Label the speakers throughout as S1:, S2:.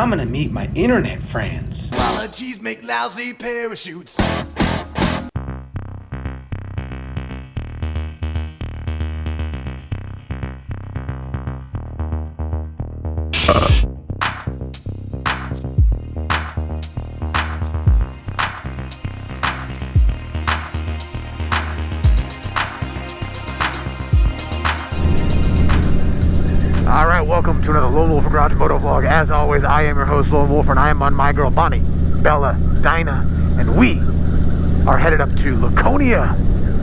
S1: I'm gonna meet my internet friends.
S2: Apologies make lousy parachutes.
S3: Alright, welcome to another Lone Wolf Garage Moto Vlog. As always, I am your host, Lone Wolf, and I am on my girl Bonnie, Bella, Dinah, and we are headed up to Laconia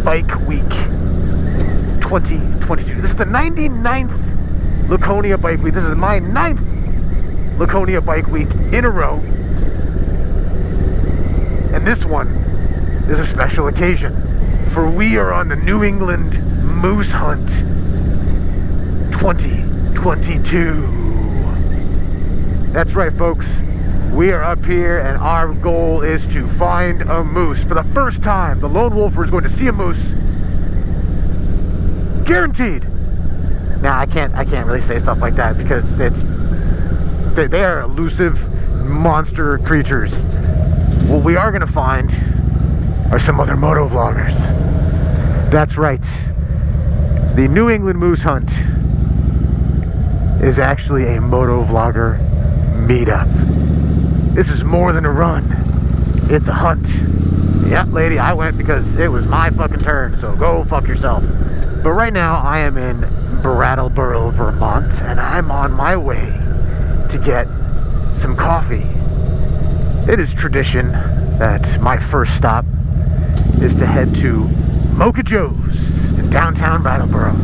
S3: Bike Week 2022. This is the 99th Laconia Bike Week. This is my 9th Laconia Bike Week in a row. And this one is a special occasion, for we are on the New England Moose Hunt 2022. That's right, folks. We are up here and our goal is to find a moose. For the first time, the Lone Wolfer is going to see a moose. Guaranteed. Now, I can't really say stuff like that because they are elusive monster creatures. What we are going to find are some other moto vloggers. That's right. The New England Moose Hunt is actually a moto vlogger meetup. This is more than a run. It's a hunt. Yeah, lady, I went because it was my fucking turn, so go fuck yourself. But right now, I am in Brattleboro, Vermont, and I'm on my way to get some coffee. It is tradition that my first stop is to head to Mocha Joe's in downtown Brattleboro.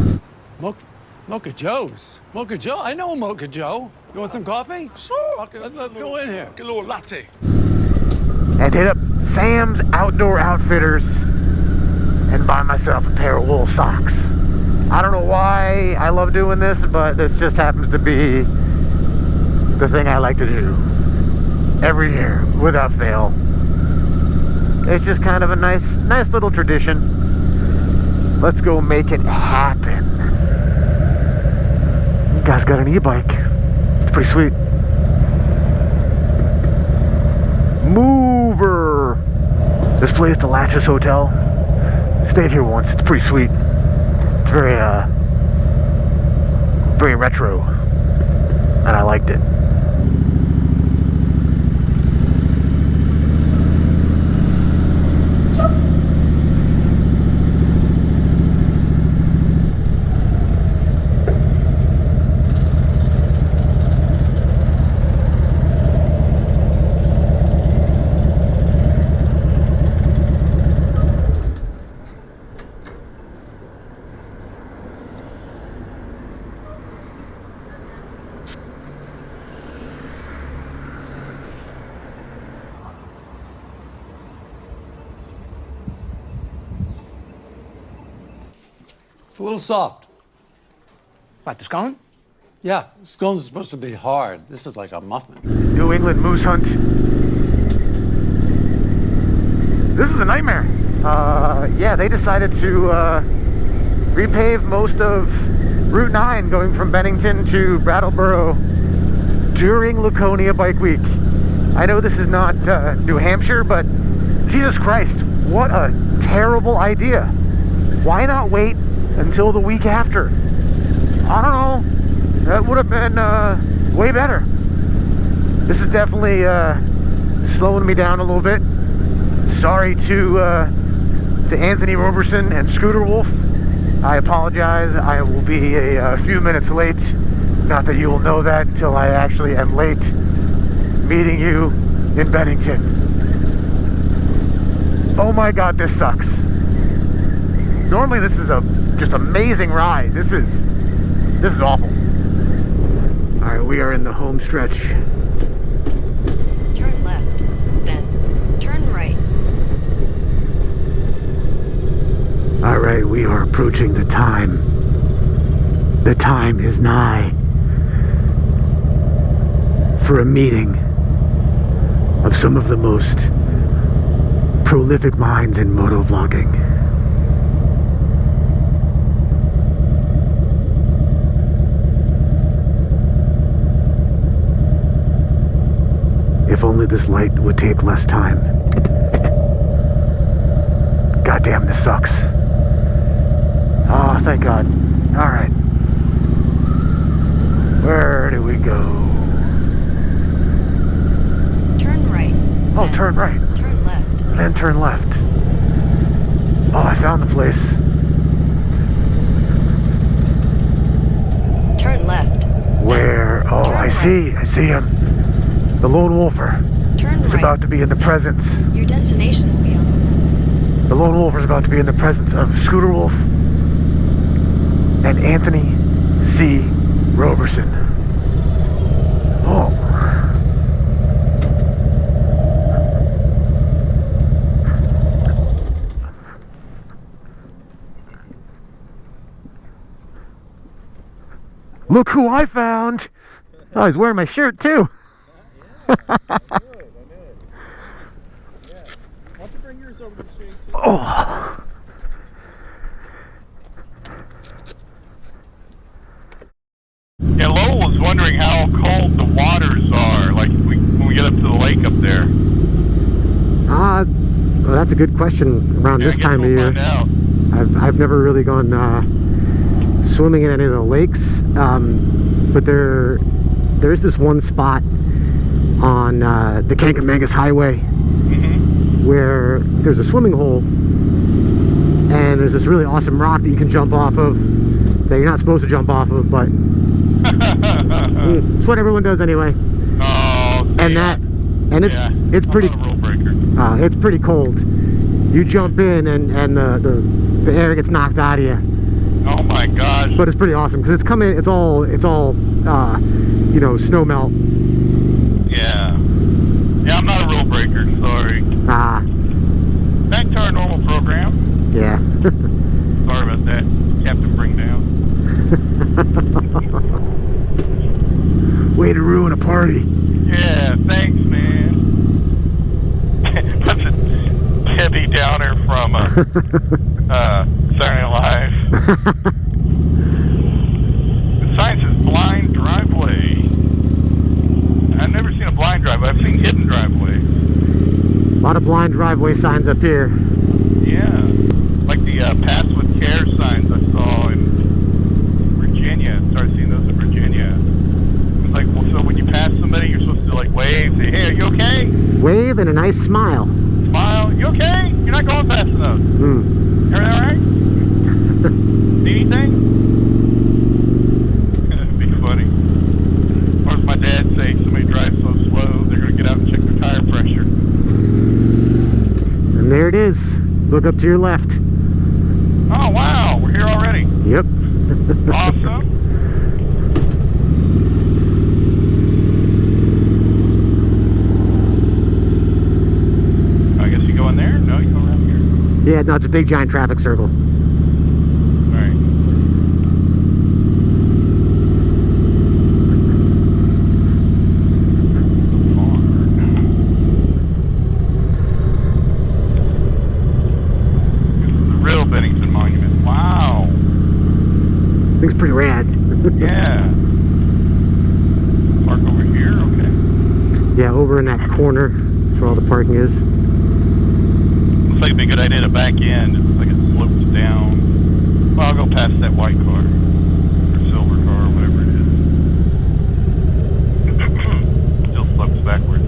S4: Mocha Joe's? Mocha Joe? I know Mocha Joe. You want some coffee?
S2: Sure.
S4: Let's go in here.
S2: Get a little latte.
S3: And hit up Sam's Outdoor Outfitters and buy myself a pair of wool socks. I don't know why I love doing this, but this just happens to be the thing I like to do every year without fail. It's just kind of a nice little tradition. Let's go make it happen. Guy's got an e-bike. It's pretty sweet. Mover. This place, the Latches Hotel. Stayed here once. It's pretty sweet. It's very retro, and I liked it.
S4: It's a little soft.
S1: What, the scone?
S4: Yeah, scones are supposed to be hard. This is like a muffin.
S3: New England Moose Hunt. This is a nightmare. Yeah, they decided to repave most of Route 9 going from Bennington to Brattleboro during Laconia Bike Week. I know this is not New Hampshire, but Jesus Christ, what a terrible idea. Why not wait until the week after? I don't know. That would have been way better. This is definitely slowing me down a little bit. Sorry to Anthony Roberson and Scooter Wolf. I apologize. I will be a few minutes late. Not that you will know that until I actually am late meeting you in Bennington. Oh my God, this sucks. Normally this is a just amazing ride. This is awful. All right, we are in the home stretch.
S5: Turn left, then turn right.
S3: All right, we are approaching the time. The time is nigh for a meeting of some of the most prolific minds in moto vlogging. only this light would take less time. God damn, this sucks. Oh, thank God. Alright. Where do we go?
S5: Turn right.
S3: Oh,
S5: then
S3: turn right.
S5: Turn left.
S3: Then turn left. Oh, I found the place.
S5: Turn left.
S3: Where? Oh,
S5: Turn
S3: I
S5: right.
S3: see him. The lone wolfer
S5: Turn
S3: is
S5: right.
S3: about to be in the presence.
S5: Your destination will be on the
S3: The lone wolfer is about to be in the presence of Scooter Wolf and Anthony C. Roberson. Oh. Look who I found! Oh, he's wearing my shirt too. Oh.
S6: Yeah, Lowell was wondering how cold the waters are, like when we get up to the lake up there.
S3: Well, that's a good question around
S6: Yeah,
S3: this time of year.
S6: find out.
S3: I've never really gone swimming in any of the lakes, but there's this one spot on the Kankamangas Highway where there's a swimming hole, and there's this really awesome rock that you can jump off of that you're not supposed to jump off of, but it's what everyone does anyway.
S6: Oh,
S3: And it's pretty.
S6: I'm not a rule breaker.
S3: It's pretty cold. You jump in and the air gets knocked out of you.
S6: Oh my gosh.
S3: But it's pretty awesome because it's all you know, snow melt.
S6: Yeah. Yeah, I'm not a rule breaker, sorry. Back to our normal program.
S3: Yeah.
S6: Sorry about that, Captain Bring Down.
S3: Way to ruin a party.
S6: Yeah, thanks, man. That's a Debbie Downer from Saturday Night Live. The sign says blind driveway. I've never seen a blind driveway. I've seen hidden driveway.
S3: A lot of blind driveway signs up here.
S6: Yeah, like the pass with care signs I saw in Virginia. I started seeing those in Virginia. It's like, well, so when you pass somebody, you're supposed to like wave, say, hey, are you okay?
S3: Wave and a nice smile.
S6: Smile, you okay? You're not going fast enough. Everything all right? Need anything? It'd be funny. Or as my dad say, somebody drives so slow, they're going to get out and check their tire pressure.
S3: And there it is. Look up to your left.
S6: Oh, wow, we're here already.
S3: Yep.
S6: Awesome. I guess you go in there? No, you go around here.
S3: Yeah, no, it's a big giant traffic circle.
S6: All right. Real Bennington Monument. Wow.
S3: Thing's pretty rad.
S6: Yeah. Park over here. Okay.
S3: Yeah, over in that corner. That's where all the parking is.
S6: Looks like it'd be a good idea to back in. It's like it slopes down. Well, I'll go past that white car or silver car or whatever it is. Still slopes backwards.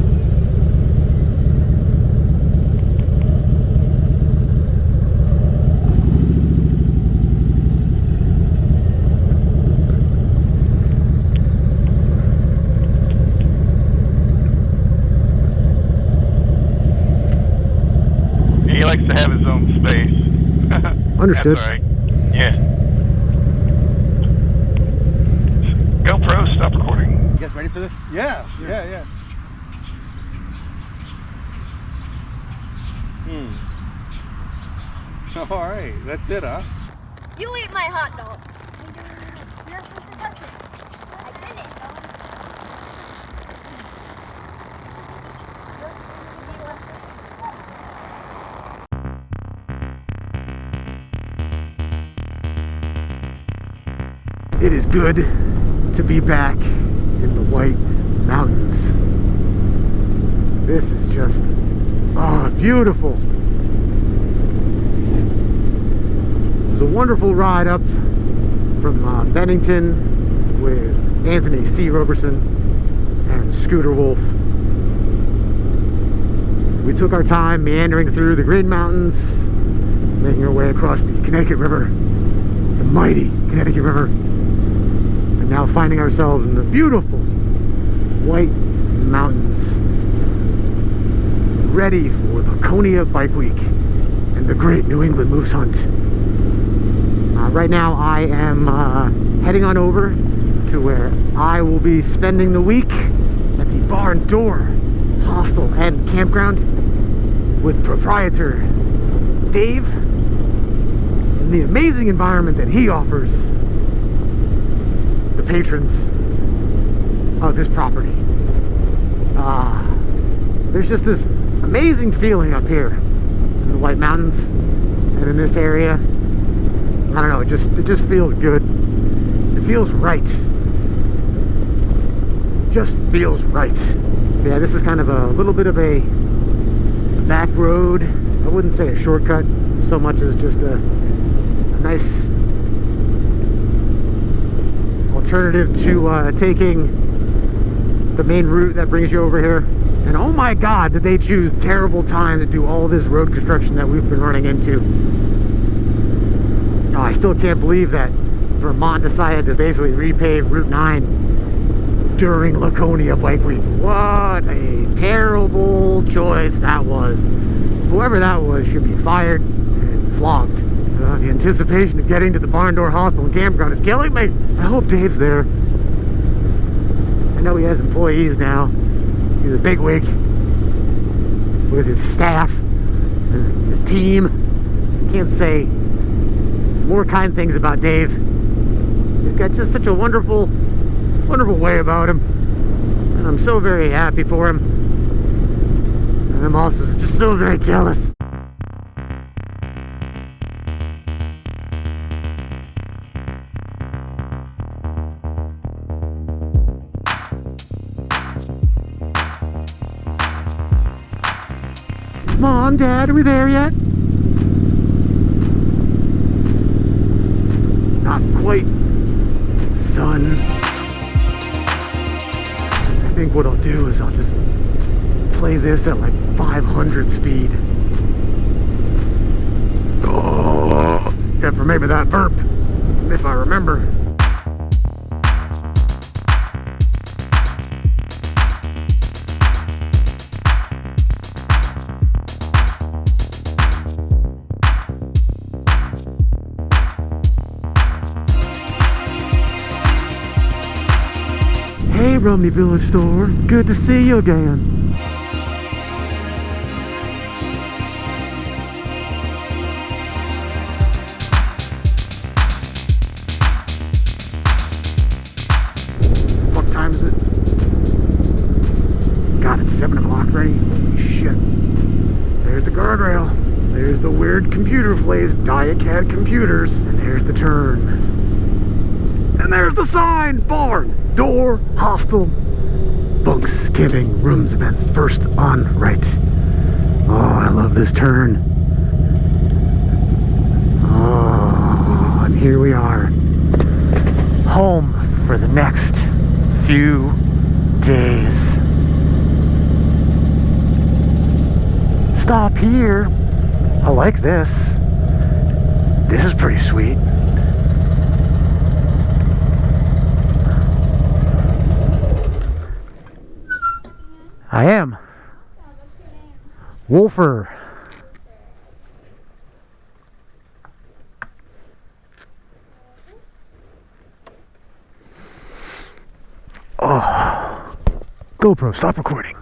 S6: He likes to have his own space.
S3: Understood.
S6: That's all right. Yeah. GoPro, stop recording.
S1: You guys ready for this?
S7: Yeah. All right, that's it, huh?
S8: You eat my hot dog. You're supposed to touch it. I did it,
S3: It is good to be back in the White Mountains. This is just, oh, beautiful. It was a wonderful ride up from Bennington with Anthony C. Roberson and Scooter Wolf. We took our time meandering through the Green Mountains, making our way across the Connecticut River, the mighty Connecticut River, and now finding ourselves in the beautiful White Mountains, ready for Laconia Bike Week and the Great New England Moose Hunt. Right now I am heading on over to where I will be spending the week at the Barn Door Hostel and Campground with proprietor Dave and the amazing environment that he offers the patrons of his property. There's just this amazing feeling up here in the White Mountains and in this area. I don't know, it just feels good. It feels right. Just feels right. Yeah, this is kind of a little bit of a back road. I wouldn't say a shortcut so much as just a nice alternative to taking the main route that brings you over here. And oh my God, did they choose terrible time to do all this road construction that we've been running into. Oh, I still can't believe that Vermont decided to basically repave Route 9 during Laconia Bike Week. What a terrible choice that was. Whoever that was should be fired and flogged. The anticipation of getting to the Barn Door Hostel and Campground is killing me. I hope Dave's there. I know he has employees now. He's a bigwig with his staff and his team. Can't say more kind things about Dave. He's got just such a wonderful way about him, and I'm so very happy for him, and I'm also just so very jealous. Mom, Dad, are we there yet? Not quite, son. I think what I'll do is I'll just play this at like 500 speed. Oh, except for maybe that burp, if I remember. Hey, Rumney Village Store. Good to see you again. What time is it? God, it's 7 o'clock already. Holy shit. There's the guardrail. There's the weird computer place, Diacat Computers. And there's the turn. And there's the sign, Barn Door Hostel, bunks, camping, rooms, events, first on right. Oh, I love this turn. Oh, and here we are, home for the next few days. Stop here. I like this. This is pretty sweet. I am. Wolfer. Oh. GoPro, stop recording.